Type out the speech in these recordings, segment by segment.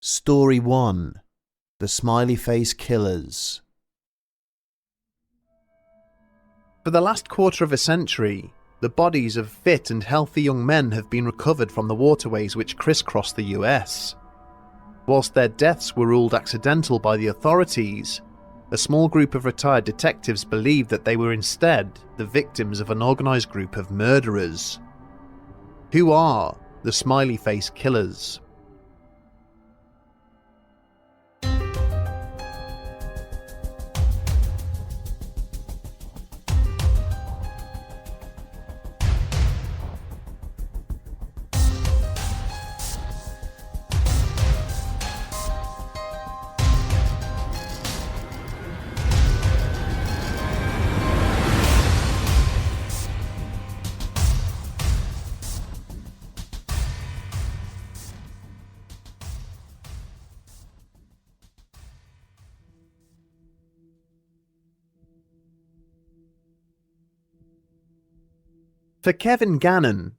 Story 1: The Smiley Face Killers. For the last quarter of a century, the bodies of fit and healthy young men have been recovered from the waterways which crisscross the US. Whilst their deaths were ruled accidental by the authorities, a small group of retired detectives believed that they were instead the victims of an organised group of murderers. Who are the Smiley Face Killers? For Kevin Gannon,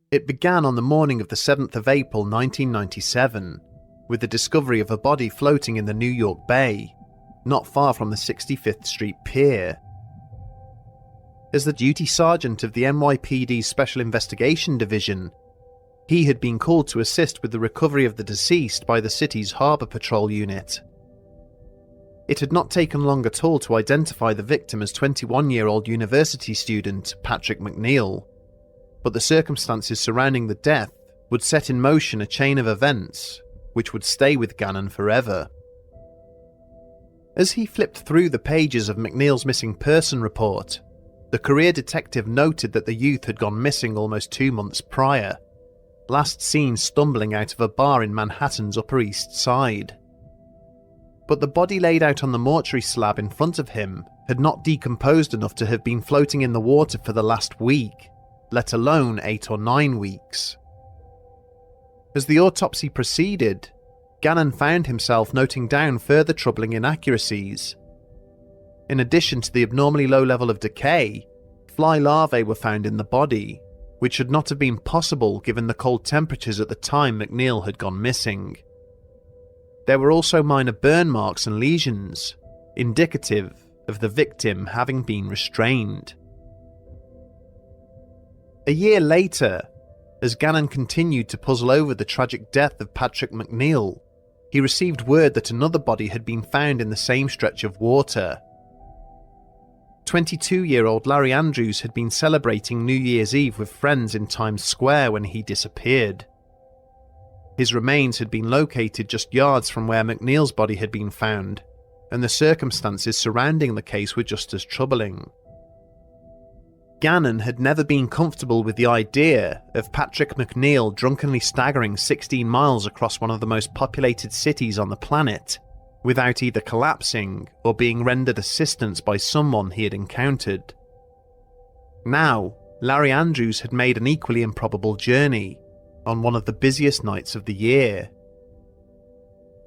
it began on the morning of the 7th of April 1997, with the discovery of a body floating in the New York Bay, not far from the 65th Street Pier. As the duty sergeant of the NYPD's Special Investigation Division, he had been called to assist with the recovery of the deceased by the city's Harbour Patrol Unit. It had not taken long at all to identify the victim as 21-year-old university student Patrick McNeil, but the circumstances surrounding the death would set in motion a chain of events which would stay with Gannon forever. As he flipped through the pages of McNeil's missing person report, the career detective noted that the youth had gone missing almost 2 months prior, last seen stumbling out of a bar in Manhattan's Upper East Side. But the body laid out on the mortuary slab in front of him had not decomposed enough to have been floating in the water for the last week, let alone 8 or 9 weeks. As the autopsy proceeded, Gannon found himself noting down further troubling inaccuracies. In addition to the abnormally low level of decay, fly larvae were found in the body, which should not have been possible given the cold temperatures at the time McNeil had gone missing. There were also minor burn marks and lesions, indicative of the victim having been restrained. A year later, as Gannon continued to puzzle over the tragic death of Patrick McNeil, he received word that another body had been found in the same stretch of water. 22-year-old Larry Andrews had been celebrating New Year's Eve with friends in Times Square when he disappeared. His remains had been located just yards from where McNeil's body had been found, and the circumstances surrounding the case were just as troubling. Gannon had never been comfortable with the idea of Patrick McNeil drunkenly staggering 16 miles across one of the most populated cities on the planet, without either collapsing or being rendered assistance by someone he had encountered. Now, Larry Andrews had made an equally improbable journey, on one of the busiest nights of the year.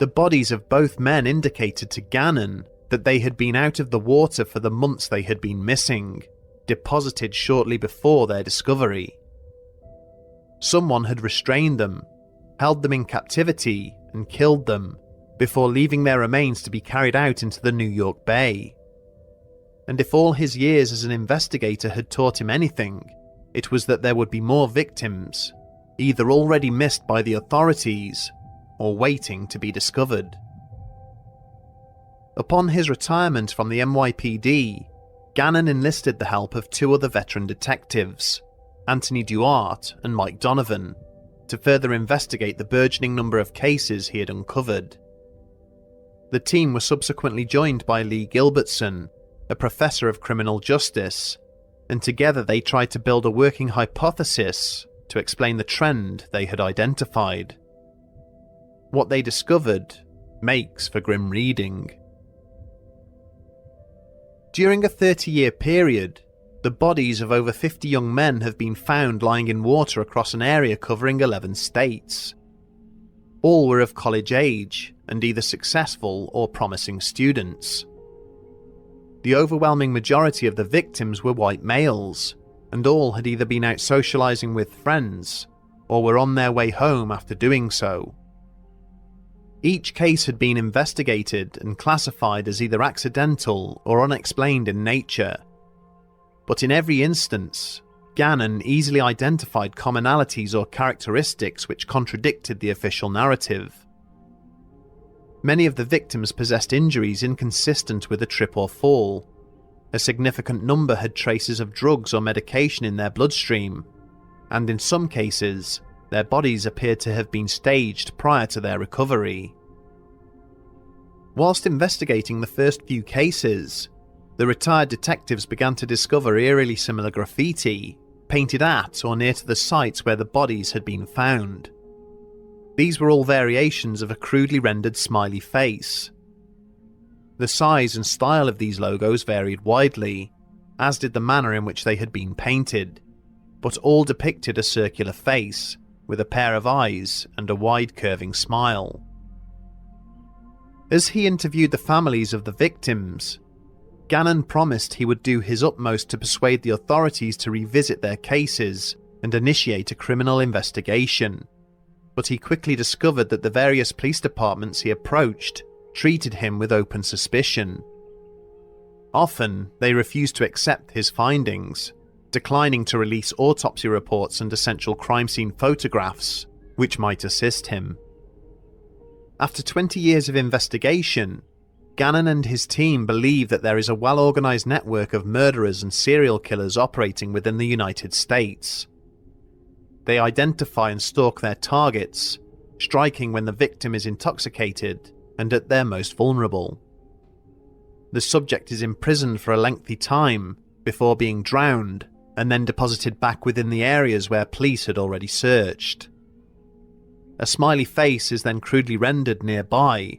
The bodies of both men indicated to Gannon that they had been out of the water for the months they had been missing, deposited shortly before their discovery. Someone had restrained them, held them in captivity, and killed them, before leaving their remains to be carried out into the New York Bay. And if all his years as an investigator had taught him anything, it was that there would be more victims, either already missed by the authorities or waiting to be discovered. Upon his retirement from the NYPD, Gannon enlisted the help of 2 other veteran detectives, Anthony Duarte and Mike Donovan, to further investigate the burgeoning number of cases he had uncovered. The team was subsequently joined by Lee Gilbertson, a professor of criminal justice, and together they tried to build a working hypothesis to explain the trend they had identified. What they discovered makes for grim reading. During a 30-year period, the bodies of over 50 young men have been found lying in water across an area covering 11 states. All were of college age and either successful or promising students. The overwhelming majority of the victims were white males, and all had either been out socializing with friends or were on their way home after doing so. Each case had been investigated and classified as either accidental or unexplained in nature. But in every instance, Gannon easily identified commonalities or characteristics which contradicted the official narrative. Many of the victims possessed injuries inconsistent with a trip or fall. A significant number had traces of drugs or medication in their bloodstream, and in some cases, their bodies appeared to have been staged prior to their recovery. Whilst investigating the first few cases, the retired detectives began to discover eerily similar graffiti painted at or near to the sites where the bodies had been found. These were all variations of a crudely rendered smiley face. The size and style of these logos varied widely, as did the manner in which they had been painted, but all depicted a circular face with a pair of eyes and a wide curving smile. As he interviewed the families of the victims, Gannon promised he would do his utmost to persuade the authorities to revisit their cases and initiate a criminal investigation, but he quickly discovered that the various police departments he approached treated him with open suspicion. Often, they refused to accept his findings, declining to release autopsy reports and essential crime scene photographs, which might assist him. After 20 years of investigation, Gannon and his team believe that there is a well-organized network of murderers and serial killers operating within the United States. They identify and stalk their targets, striking when the victim is intoxicated and at their most vulnerable. The subject is imprisoned for a lengthy time before being drowned and then deposited back within the areas where police had already searched. A smiley face is then crudely rendered nearby,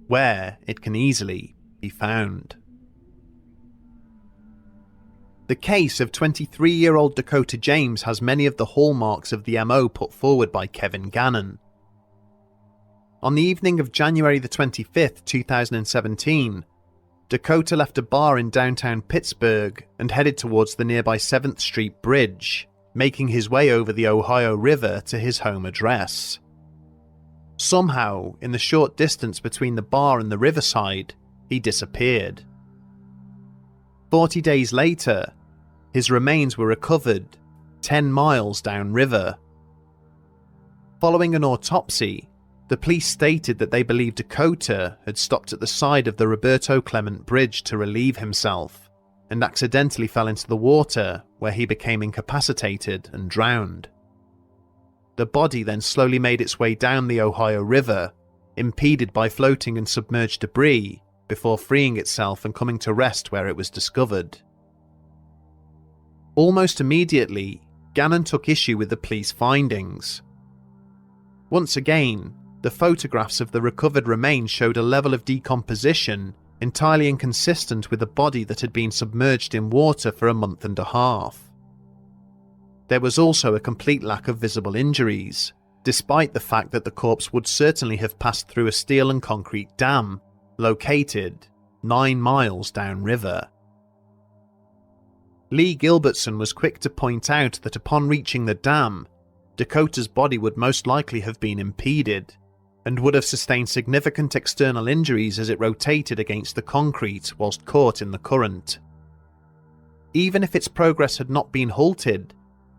where it can easily be found. The case of 23-year-old Dakota James has many of the hallmarks of the MO put forward by Kevin Gannon. On the evening of January the 25th, 2017, Dakota left a bar in downtown Pittsburgh and headed towards the nearby 7th Street Bridge, making his way over the Ohio River to his home address. Somehow, in the short distance between the bar and the riverside, he disappeared. 40 days later, his remains were recovered 10 miles downriver. Following an autopsy, the police stated that they believed Dakota had stopped at the side of the Roberto Clement Bridge to relieve himself and accidentally fell into the water, where he became incapacitated and drowned. The body then slowly made its way down the Ohio River, impeded by floating and submerged debris, before freeing itself and coming to rest where it was discovered. Almost immediately, Gannon took issue with the police findings. Once again, the photographs of the recovered remains showed a level of decomposition entirely inconsistent with a body that had been submerged in water for a month and a half. There was also a complete lack of visible injuries, despite the fact that the corpse would certainly have passed through a steel and concrete dam, located 9 miles downriver. Lee Gilbertson was quick to point out that upon reaching the dam, Dakota's body would most likely have been impeded, and would have sustained significant external injuries as it rotated against the concrete whilst caught in the current. Even if its progress had not been halted,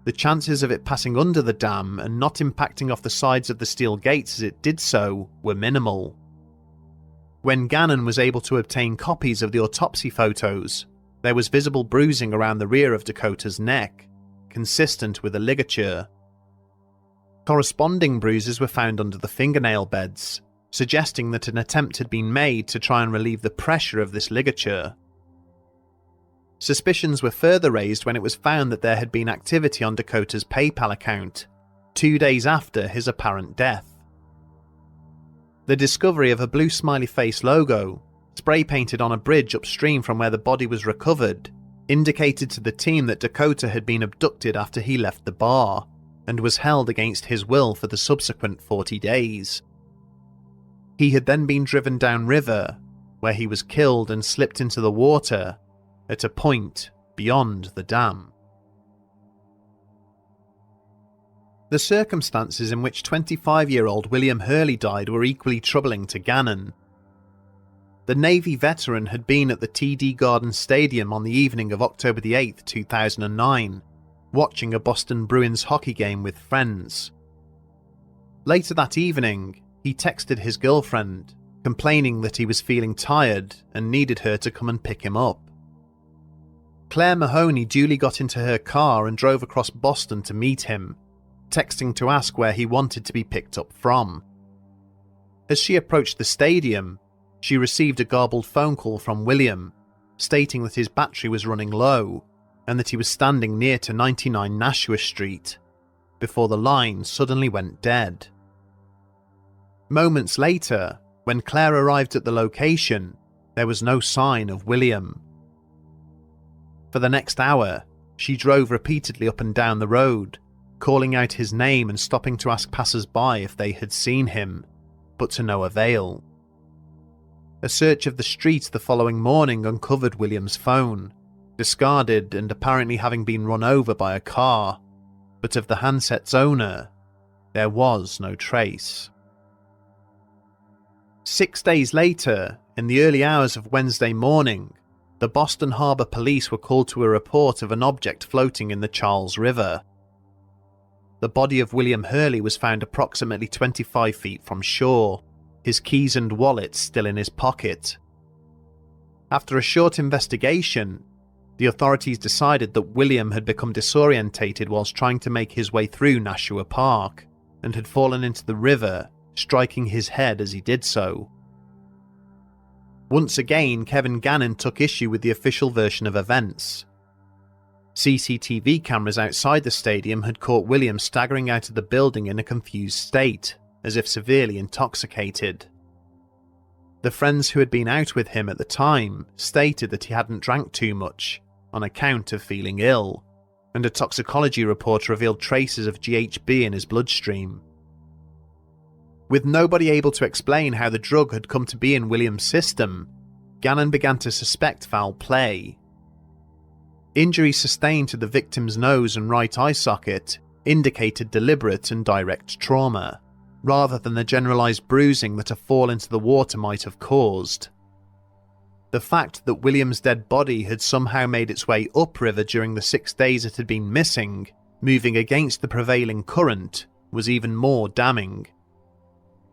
the chances of it passing under the dam and not impacting off the sides of the steel gates as it did so were minimal. When Gannon was able to obtain copies of the autopsy photos, there was visible bruising around the rear of Dakota's neck, consistent with a ligature. Corresponding bruises were found under the fingernail beds, suggesting that an attempt had been made to try and relieve the pressure of this ligature. Suspicions were further raised when it was found that there had been activity on Dakota's PayPal account, 2 days after his apparent death. The discovery of a blue smiley face logo, spray painted on a bridge upstream from where the body was recovered, indicated to the team that Dakota had been abducted after he left the bar, and was held against his will for the subsequent 40 days. He had then been driven downriver, where he was killed and slipped into the water at a point beyond the dam. The circumstances in which 25-year-old William Hurley died were equally troubling to Gannon. The Navy veteran had been at the TD Garden Stadium on the evening of October 8, 2009, watching a Boston Bruins hockey game with friends. Later that evening, he texted his girlfriend, complaining that he was feeling tired and needed her to come and pick him up. Claire Mahoney duly got into her car and drove across Boston to meet him, texting to ask where he wanted to be picked up from. As she approached the stadium, she received a garbled phone call from William, stating that his battery was running low and that he was standing near to 99 Nashua Street, before the line suddenly went dead. Moments later, when Claire arrived at the location, there was no sign of William. For the next hour, she drove repeatedly up and down the road, calling out his name and stopping to ask passers-by if they had seen him, but to no avail. A search of the street the following morning uncovered William's phone, discarded and apparently having been run over by a car, but of the handset's owner, there was no trace. 6 days later, in the early hours of Wednesday morning, the Boston Harbor Police were called to a report of an object floating in the Charles River. The body of William Hurley was found approximately 25 feet from shore, his keys and wallet still in his pocket. After a short investigation, the authorities decided that William had become disorientated whilst trying to make his way through Nashua Park and had fallen into the river, striking his head as he did so. Once again, Kevin Gannon took issue with the official version of events. CCTV cameras outside the stadium had caught William staggering out of the building in a confused state, as if severely intoxicated. The friends who had been out with him at the time stated that he hadn't drank too much, on account of feeling ill, and a toxicology report revealed traces of GHB in his bloodstream. With nobody able to explain how the drug had come to be in William's system, Gannon began to suspect foul play. Injuries sustained to the victim's nose and right eye socket indicated deliberate and direct trauma, rather than the generalized bruising that a fall into the water might have caused. The fact that William's dead body had somehow made its way upriver during the 6 days it had been missing, moving against the prevailing current, was even more damning.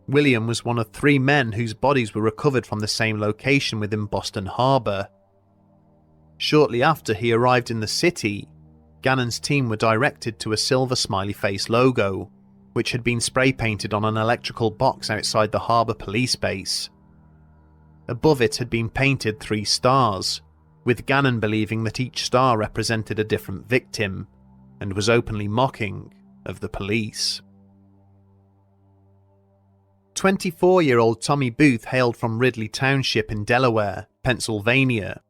William was one of 3 men whose bodies were recovered from the same location within Boston Harbor. Shortly after he arrived in the city, Gannon's team were directed to a silver smiley face logo, which had been spray painted on an electrical box outside the harbour police base. Above it had been painted 3 stars, with Gannon believing that each star represented a different victim, and was openly mocking of the police. 24-year-old Tommy Booth hailed from Ridley Township in Delaware, Pennsylvania.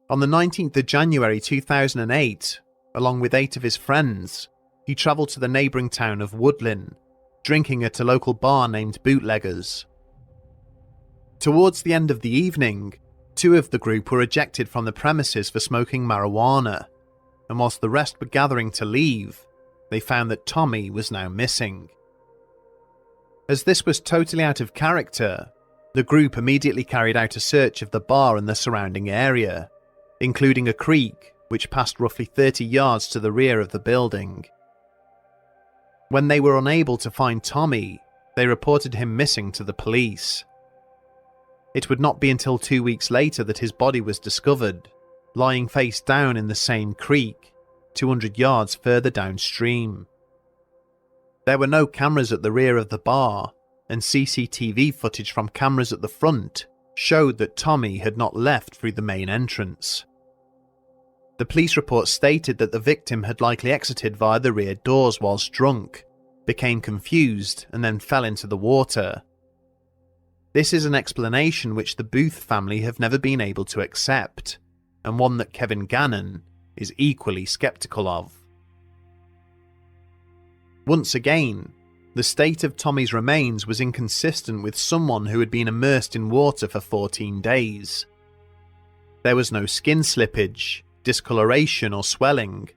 On the 19th of January 2008, along with 8 of his friends, he travelled to the neighbouring town of Woodlyn, drinking at a local bar named Bootleggers. Towards the end of the evening, 2 of the group were ejected from the premises for smoking marijuana, and whilst the rest were gathering to leave, they found that Tommy was now missing. As this was totally out of character, the group immediately carried out a search of the bar and the surrounding area, including a creek which passed roughly 30 yards to the rear of the building. When they were unable to find Tommy, they reported him missing to the police. It would not be until 2 weeks later that his body was discovered, lying face down in the same creek, 200 yards further downstream. There were no cameras at the rear of the bar, and CCTV footage from cameras at the front showed that Tommy had not left through the main entrance. The police report stated that the victim had likely exited via the rear doors whilst drunk, became confused, and then fell into the water. This is an explanation which the Booth family have never been able to accept, and one that Kevin Gannon is equally skeptical of. Once again, the state of Tommy's remains was inconsistent with someone who had been immersed in water for 14 days. There was no skin slippage, discoloration or swelling.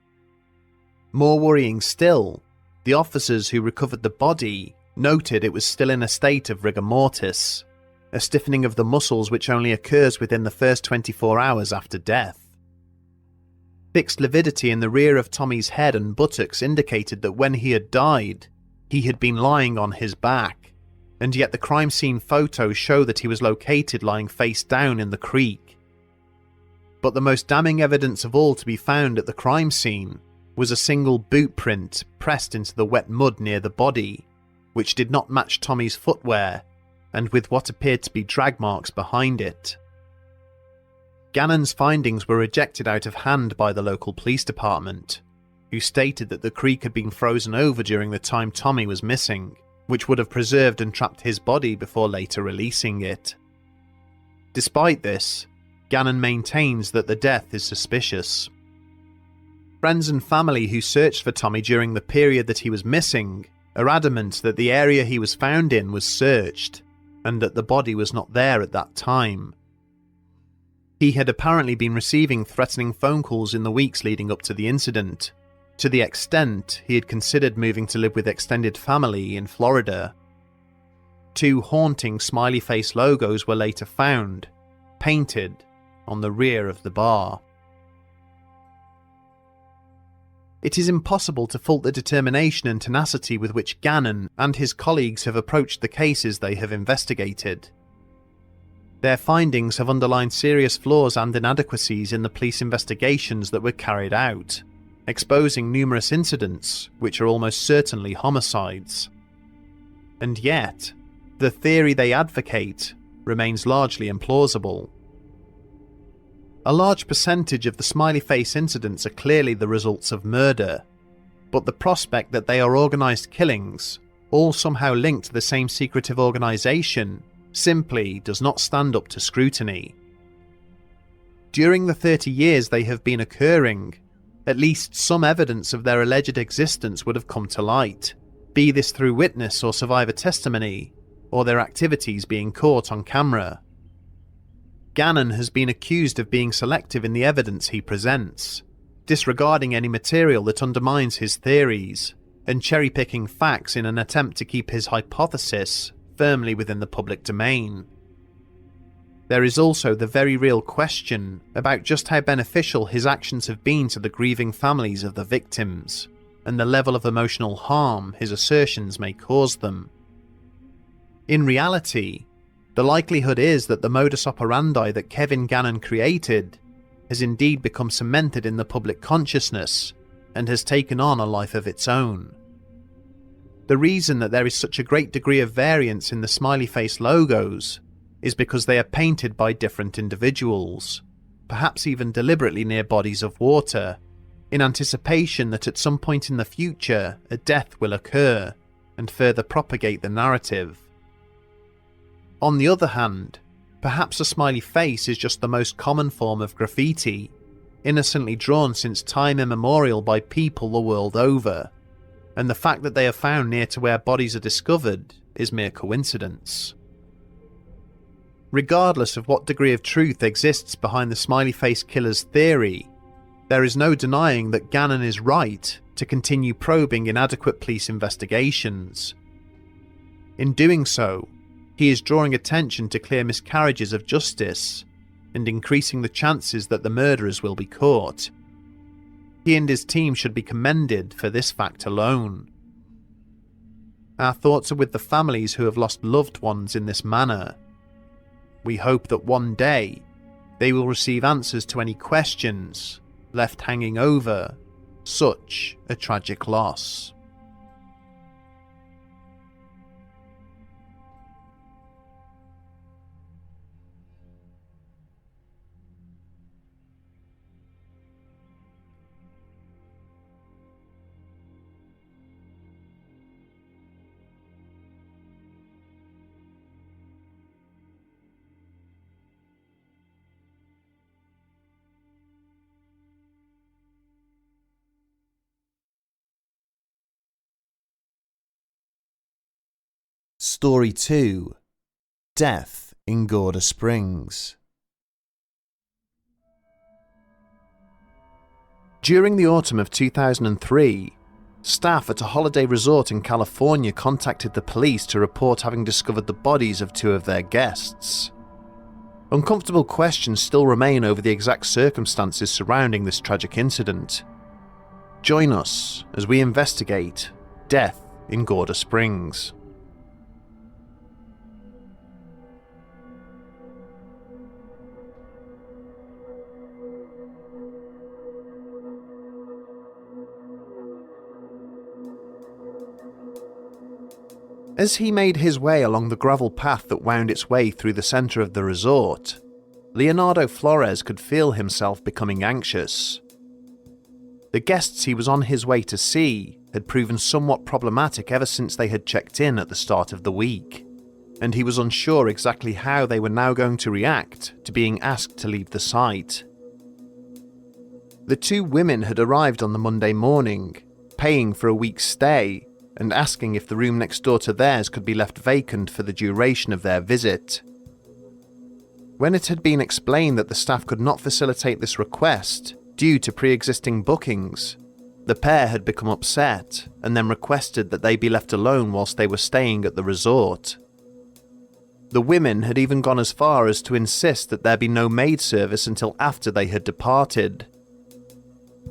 More worrying still, The officers who recovered the body noted it was still in a state of rigor mortis, a stiffening of the muscles which only occurs within the first 24 hours after death. Fixed lividity in the rear of Tommy's head and buttocks indicated that when he had died, he had been lying on his back, and yet the crime scene photos show that he was located lying face down in the creek. But the most damning evidence of all to be found at the crime scene was a single boot print pressed into the wet mud near the body, which did not match Tommy's footwear, and with what appeared to be drag marks behind it. Gannon's findings were rejected out of hand by the local police department, who stated that the creek had been frozen over during the time Tommy was missing, which would have preserved and trapped his body before later releasing it. Despite this, Gannon maintains that the death is suspicious. Friends and family who searched for Tommy during the period that he was missing are adamant that the area he was found in was searched, and that the body was not there at that time. He had apparently been receiving threatening phone calls in the weeks leading up to the incident, to the extent he had considered moving to live with extended family in Florida. 2 haunting smiley face logos were later found, painted on the rear of the bar. It is impossible to fault the determination and tenacity with which Gannon and his colleagues have approached the cases they have investigated. Their findings have underlined serious flaws and inadequacies in the police investigations that were carried out, exposing numerous incidents which are almost certainly homicides. And yet, the theory they advocate remains largely implausible. A large percentage of the smiley face incidents are clearly the results of murder, but the prospect that they are organised killings, all somehow linked to the same secretive organisation, simply does not stand up to scrutiny. During the 30 years they have been occurring, at least some evidence of their alleged existence would have come to light, be this through witness or survivor testimony, or their activities being caught on camera. Gannon has been accused of being selective in the evidence he presents, disregarding any material that undermines his theories, and cherry-picking facts in an attempt to keep his hypothesis firmly within the public domain. There is also the very real question about just how beneficial his actions have been to the grieving families of the victims, and the level of emotional harm his assertions may cause them. In reality, the likelihood is that the modus operandi that Kevin Gannon created has indeed become cemented in the public consciousness and has taken on a life of its own. The reason that there is such a great degree of variance in the smiley face logos is because they are painted by different individuals, perhaps even deliberately near bodies of water, in anticipation that at some point in the future a death will occur and further propagate the narrative. On the other hand, perhaps a smiley face is just the most common form of graffiti, innocently drawn since time immemorial by people the world over, and the fact that they are found near to where bodies are discovered is mere coincidence. Regardless of what degree of truth exists behind the Smiley Face Killers theory, there is no denying that Gannon is right to continue probing inadequate police investigations. In doing so, he is drawing attention to clear miscarriages of justice and increasing the chances that the murderers will be caught. He and his team should be commended for this fact alone. Our thoughts are with the families who have lost loved ones in this manner. We hope that one day they will receive answers to any questions left hanging over such a tragic loss. Story 2: Death in Gorda Springs. During the autumn of 2003, Staff at a holiday resort in California contacted the police to report having discovered the bodies of two of their guests. Uncomfortable questions still remain over the exact circumstances surrounding this tragic incident. Join us as we investigate death in Gorda Springs. As he made his way along the gravel path that wound its way through the centre of the resort, Leonardo Flores could feel himself becoming anxious. The guests he was on his way to see had proven somewhat problematic ever since they had checked in at the start of the week, and he was unsure exactly how they were now going to react to being asked to leave the site. The two women had arrived on the Monday morning, paying for a week's stay, and asking if the room next door to theirs could be left vacant for the duration of their visit. When it had been explained that the staff could not facilitate this request due to pre-existing bookings, the pair had become upset and then requested that they be left alone whilst they were staying at the resort. The women had even gone as far as to insist that there be no maid service until after they had departed.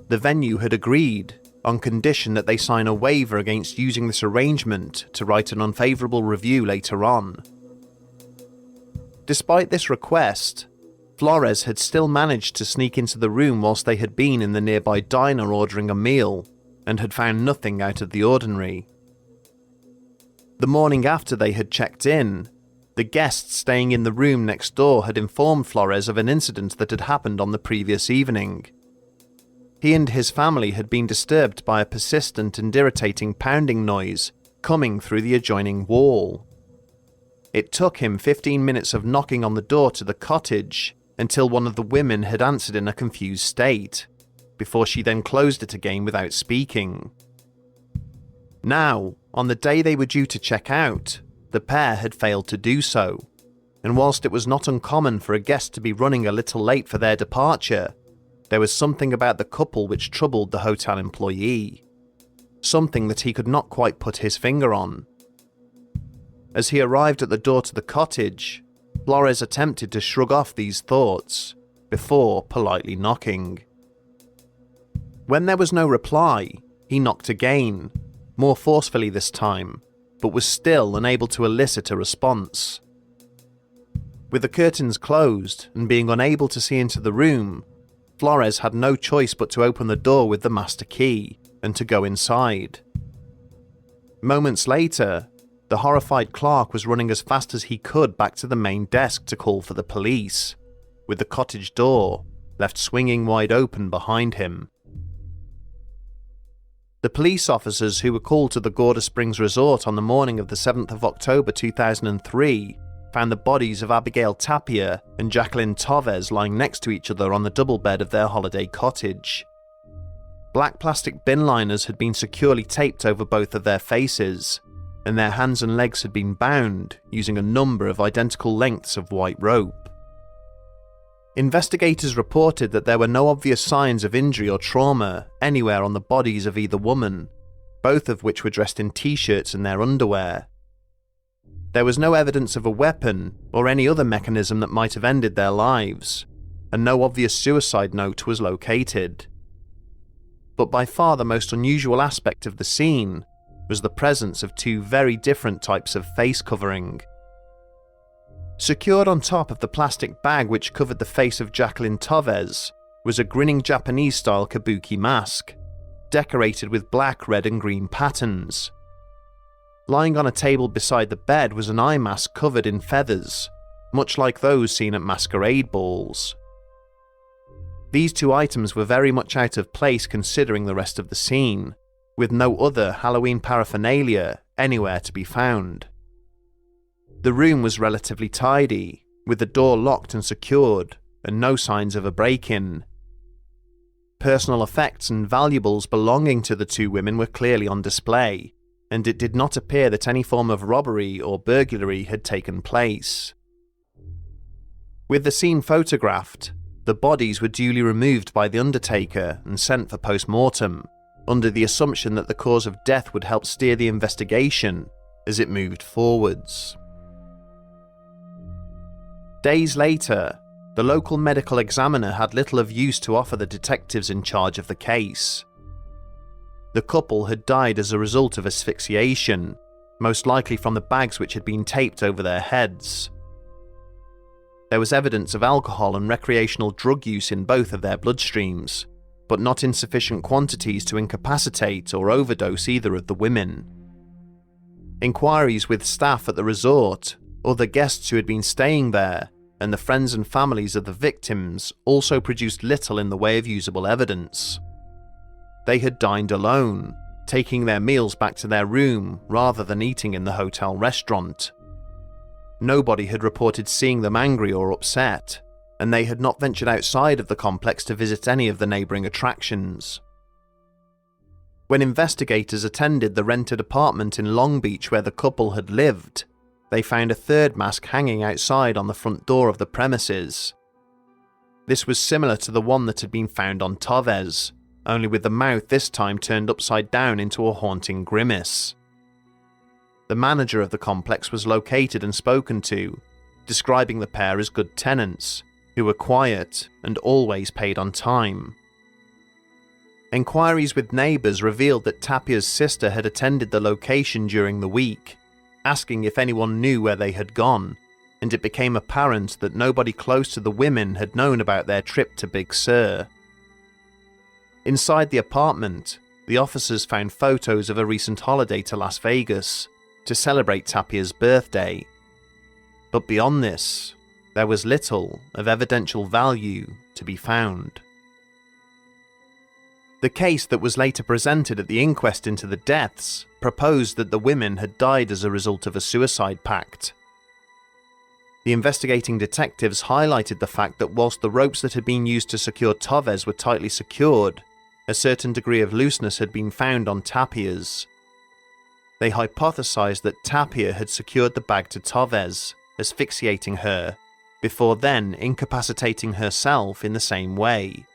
The venue had agreed, on condition that they sign a waiver against using this arrangement to write an unfavourable review later on. Despite this request, Flores had still managed to sneak into the room whilst they had been in the nearby diner ordering a meal, and had found nothing out of the ordinary. The morning after they had checked in, the guests staying in the room next door had informed Flores of an incident that had happened on the previous evening. He and his family had been disturbed by a persistent and irritating pounding noise coming through the adjoining wall. It took him 15 minutes of knocking on the door to the cottage until one of the women had answered in a confused state, before she then closed it again without speaking. Now, on the day they were due to check out, the pair had failed to do so, and whilst it was not uncommon for a guest to be running a little late for their departure, there was something about the couple which troubled the hotel employee, something that he could not quite put his finger on. As he arrived at the door to the cottage, Flores attempted to shrug off these thoughts, before politely knocking. When there was no reply, he knocked again, more forcefully this time, but was still unable to elicit a response. With the curtains closed and being unable to see into the room, Flores had no choice but to open the door with the master key and to go inside. Moments later, the horrified clerk was running as fast as he could back to the main desk to call for the police, with the cottage door left swinging wide open behind him. The police officers who were called to the Gorda Springs resort on the morning of the 7th of October 2003 found the bodies of Abigail Tapia and Jacqueline Torres lying next to each other on the double bed of their holiday cottage. Black plastic bin liners had been securely taped over both of their faces, and their hands and legs had been bound using a number of identical lengths of white rope. Investigators reported that there were no obvious signs of injury or trauma anywhere on the bodies of either woman, both of which were dressed in t-shirts and their underwear. There was no evidence of a weapon or any other mechanism that might have ended their lives, and no obvious suicide note was located. But by far the most unusual aspect of the scene was the presence of two very different types of face covering. Secured on top of the plastic bag which covered the face of Jacqueline Torres was a grinning Japanese-style kabuki mask, decorated with black, red and green patterns. Lying on a table beside the bed was an eye mask covered in feathers, much like those seen at masquerade balls. These two items were very much out of place considering the rest of the scene, with no other Halloween paraphernalia anywhere to be found. The room was relatively tidy, with the door locked and secured, and no signs of a break-in. Personal effects and valuables belonging to the two women were clearly on display, and it did not appear that any form of robbery or burglary had taken place. With the scene photographed, the bodies were duly removed by the undertaker and sent for post-mortem, under the assumption that the cause of death would help steer the investigation as it moved forwards. Days later, the local medical examiner had little of use to offer the detectives in charge of the case. The couple had died as a result of asphyxiation, most likely from the bags which had been taped over their heads. There was evidence of alcohol and recreational drug use in both of their bloodstreams, but not in sufficient quantities to incapacitate or overdose either of the women. Inquiries with staff at the resort, other guests who had been staying there, and the friends and families of the victims also produced little in the way of usable evidence. They had dined alone, taking their meals back to their room rather than eating in the hotel restaurant. Nobody had reported seeing them angry or upset, and they had not ventured outside of the complex to visit any of the neighbouring attractions. When investigators attended the rented apartment in Long Beach where the couple had lived, they found a third mask hanging outside on the front door of the premises. This was similar to the one that had been found on Tavez, only with the mouth this time turned upside down into a haunting grimace. The manager of the complex was located and spoken to, describing the pair as good tenants, who were quiet and always paid on time. Enquiries with neighbours revealed that Tapia's sister had attended the location during the week, asking if anyone knew where they had gone, and it became apparent that nobody close to the women had known about their trip to Big Sur. Inside the apartment, the officers found photos of a recent holiday to Las Vegas to celebrate Tapia's birthday. But beyond this, there was little of evidential value to be found. The case that was later presented at the inquest into the deaths proposed that the women had died as a result of a suicide pact. The investigating detectives highlighted the fact that whilst the ropes that had been used to secure Tavez were tightly secured, a certain degree of looseness had been found on Tapia's. They hypothesized that Tapia had secured the bag to Tavez, asphyxiating her, before then incapacitating herself in the same way.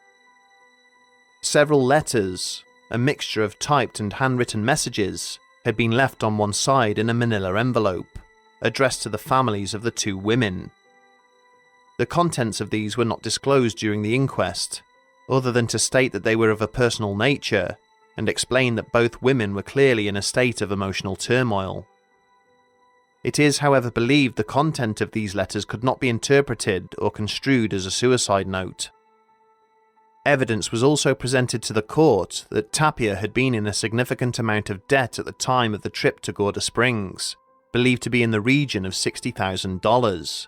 Several letters, a mixture of typed and handwritten messages, had been left on one side in a manila envelope, addressed to the families of the two women. The contents of these were not disclosed during the inquest, other than to state that they were of a personal nature, and explain that both women were clearly in a state of emotional turmoil. It is, however, believed the content of these letters could not be interpreted or construed as a suicide note. Evidence was also presented to the court that Tapia had been in a significant amount of debt at the time of the trip to Gorda Springs, believed to be in the region of $60,000.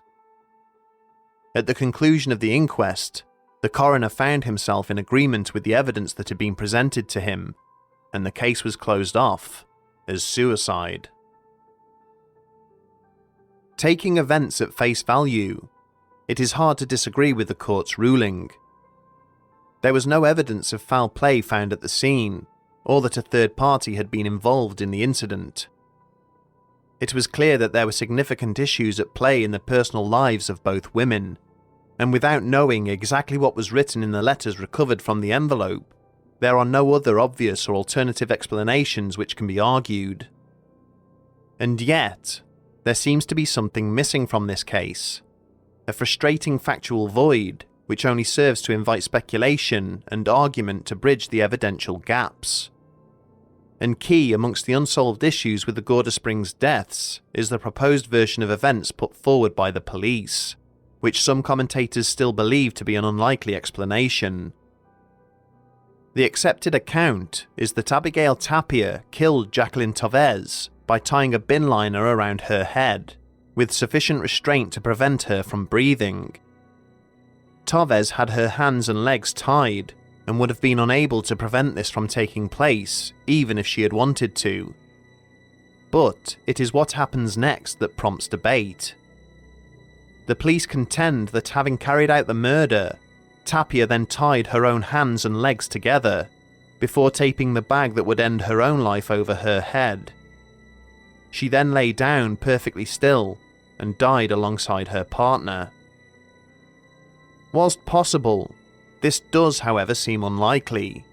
At the conclusion of the inquest, the coroner found himself in agreement with the evidence that had been presented to him, and the case was closed off as suicide. Taking events at face value, it is hard to disagree with the court's ruling. There was no evidence of foul play found at the scene, or that a third party had been involved in the incident. It was clear that there were significant issues at play in the personal lives of both women, and without knowing exactly what was written in the letters recovered from the envelope, there are no other obvious or alternative explanations which can be argued. And yet, there seems to be something missing from this case, a frustrating factual void which only serves to invite speculation and argument to bridge the evidential gaps. And key amongst the unsolved issues with the Gorda Springs deaths is the proposed version of events put forward by the police, which some commentators still believe to be an unlikely explanation. The accepted account is that Abigail Tapia killed Jacqueline Tavez by tying a bin liner around her head, with sufficient restraint to prevent her from breathing. Tavez had her hands and legs tied, and would have been unable to prevent this from taking place, even if she had wanted to. But it is what happens next that prompts debate. The police contend that having carried out the murder, Tapia then tied her own hands and legs together, before taping the bag that would end her own life over her head. She then lay down perfectly still and died alongside her partner. Whilst possible, this does, however, seem unlikely.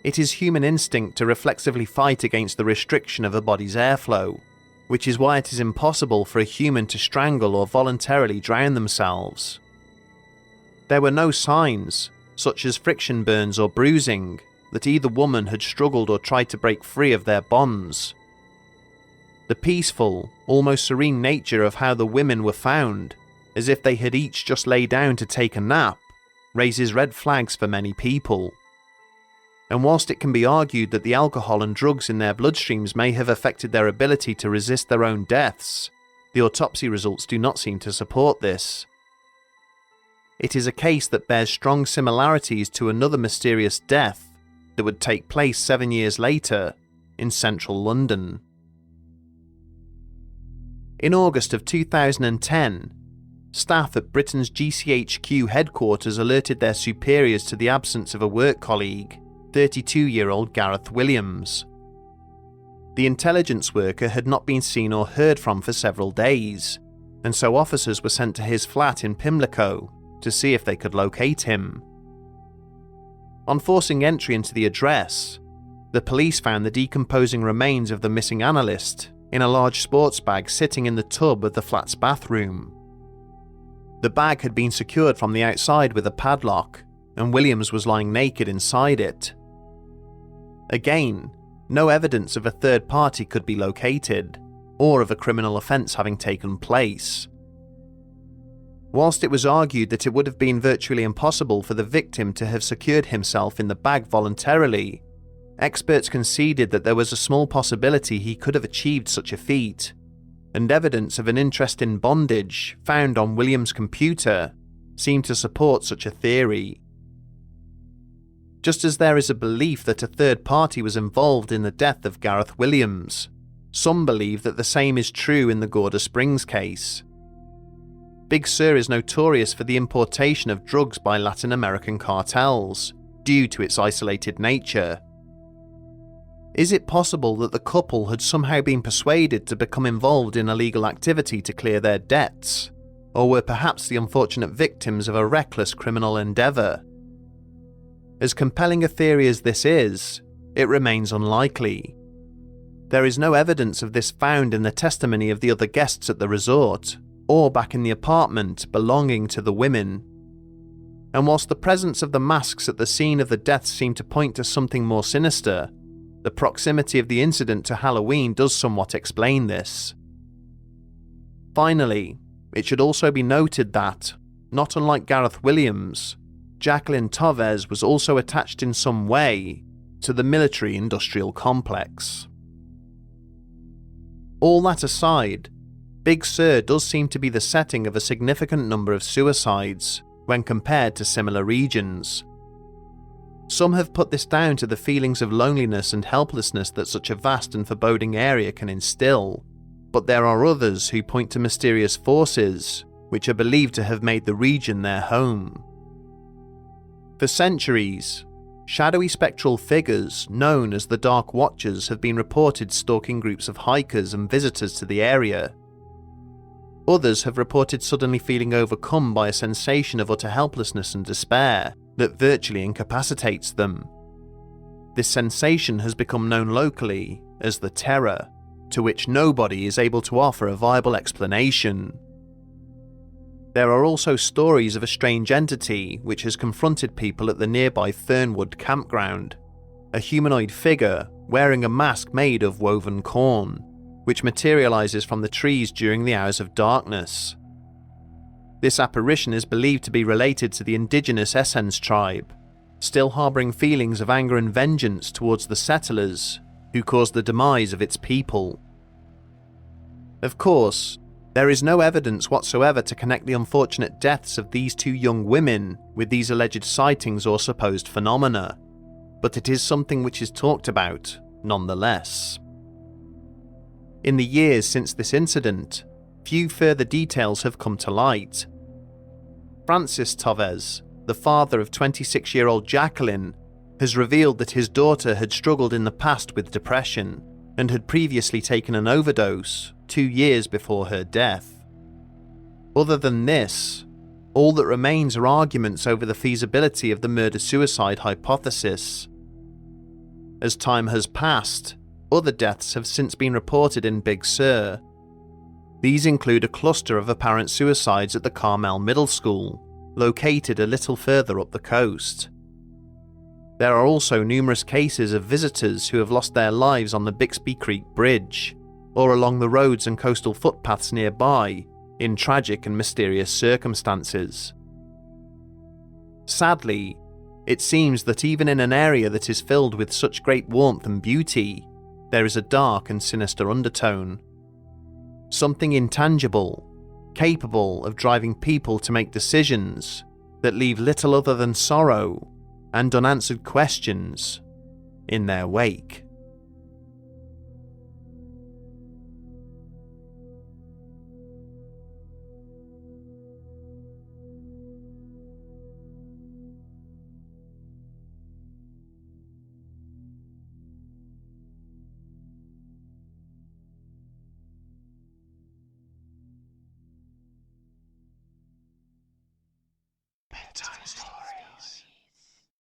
It is human instinct to reflexively fight against the restriction of a body's airflow, which is why it is impossible for a human to strangle or voluntarily drown themselves. There were no signs, such as friction burns or bruising, that either woman had struggled or tried to break free of their bonds. The peaceful, almost serene nature of how the women were found, as if they had each just laid down to take a nap, raises red flags for many people. And whilst it can be argued that the alcohol and drugs in their bloodstreams may have affected their ability to resist their own deaths, the autopsy results do not seem to support this. It is a case that bears strong similarities to another mysterious death that would take place 7 years later in central London. In August of 2010, staff at Britain's GCHQ headquarters alerted their superiors to the absence of a work colleague, 32-year-old Gareth Williams. The intelligence worker had not been seen or heard from for several days, and so officers were sent to his flat in Pimlico to see if they could locate him. On forcing entry into the address, the police found the decomposing remains of the missing analyst in a large sports bag sitting in the tub of the flat's bathroom. The bag had been secured from the outside with a padlock, and Williams was lying naked inside it. Again, no evidence of a third party could be located, or of a criminal offence having taken place. Whilst it was argued that it would have been virtually impossible for the victim to have secured himself in the bag voluntarily, experts conceded that there was a small possibility he could have achieved such a feat, and evidence of an interest in bondage found on Williams' computer seemed to support such a theory. Just as there is a belief that a third party was involved in the death of Gareth Williams, some believe that the same is true in the Gorda Springs case. Big Sur is notorious for the importation of drugs by Latin American cartels, due to its isolated nature. Is it possible that the couple had somehow been persuaded to become involved in illegal activity to clear their debts, or were perhaps the unfortunate victims of a reckless criminal endeavour? As compelling a theory as this is, it remains unlikely. There is no evidence of this found in the testimony of the other guests at the resort, or back in the apartment belonging to the women. And whilst the presence of the masks at the scene of the deaths seemed to point to something more sinister, the proximity of the incident to Halloween does somewhat explain this. Finally, it should also be noted that, not unlike Gareth Williams, Jacqueline Tavez was also attached in some way to the military-industrial complex. All that aside, Big Sur does seem to be the setting of a significant number of suicides when compared to similar regions. Some have put this down to the feelings of loneliness and helplessness that such a vast and foreboding area can instill, but there are others who point to mysterious forces which are believed to have made the region their home. For centuries, shadowy spectral figures known as the Dark Watchers have been reported stalking groups of hikers and visitors to the area. Others have reported suddenly feeling overcome by a sensation of utter helplessness and despair that virtually incapacitates them. This sensation has become known locally as the Terror, to which nobody is able to offer a viable explanation. There are also stories of a strange entity which has confronted people at the nearby Fernwood campground, a humanoid figure wearing a mask made of woven corn, which materializes from the trees during the hours of darkness. This apparition is believed to be related to the indigenous Essens tribe, still harboring feelings of anger and vengeance towards the settlers who caused the demise of its people. Of course, there is no evidence whatsoever to connect the unfortunate deaths of these two young women with these alleged sightings or supposed phenomena, but it is something which is talked about nonetheless. In the years since this incident, few further details have come to light. Francis Tavez, the father of 26-year-old Jacqueline, has revealed that his daughter had struggled in the past with depression and had previously taken an overdose 2 years before her death. Other than this, all that remains are arguments over the feasibility of the murder-suicide hypothesis. As time has passed, other deaths have since been reported in Big Sur. These include a cluster of apparent suicides at the Carmel Middle School, located a little further up the coast. There are also numerous cases of visitors who have lost their lives on the Bixby Creek Bridge, or along the roads and coastal footpaths nearby, in tragic and mysterious circumstances. Sadly, it seems that even in an area that is filled with such great warmth and beauty, there is a dark and sinister undertone. Something intangible, capable of driving people to make decisions that leave little other than sorrow and unanswered questions in their wake. Bedtime story.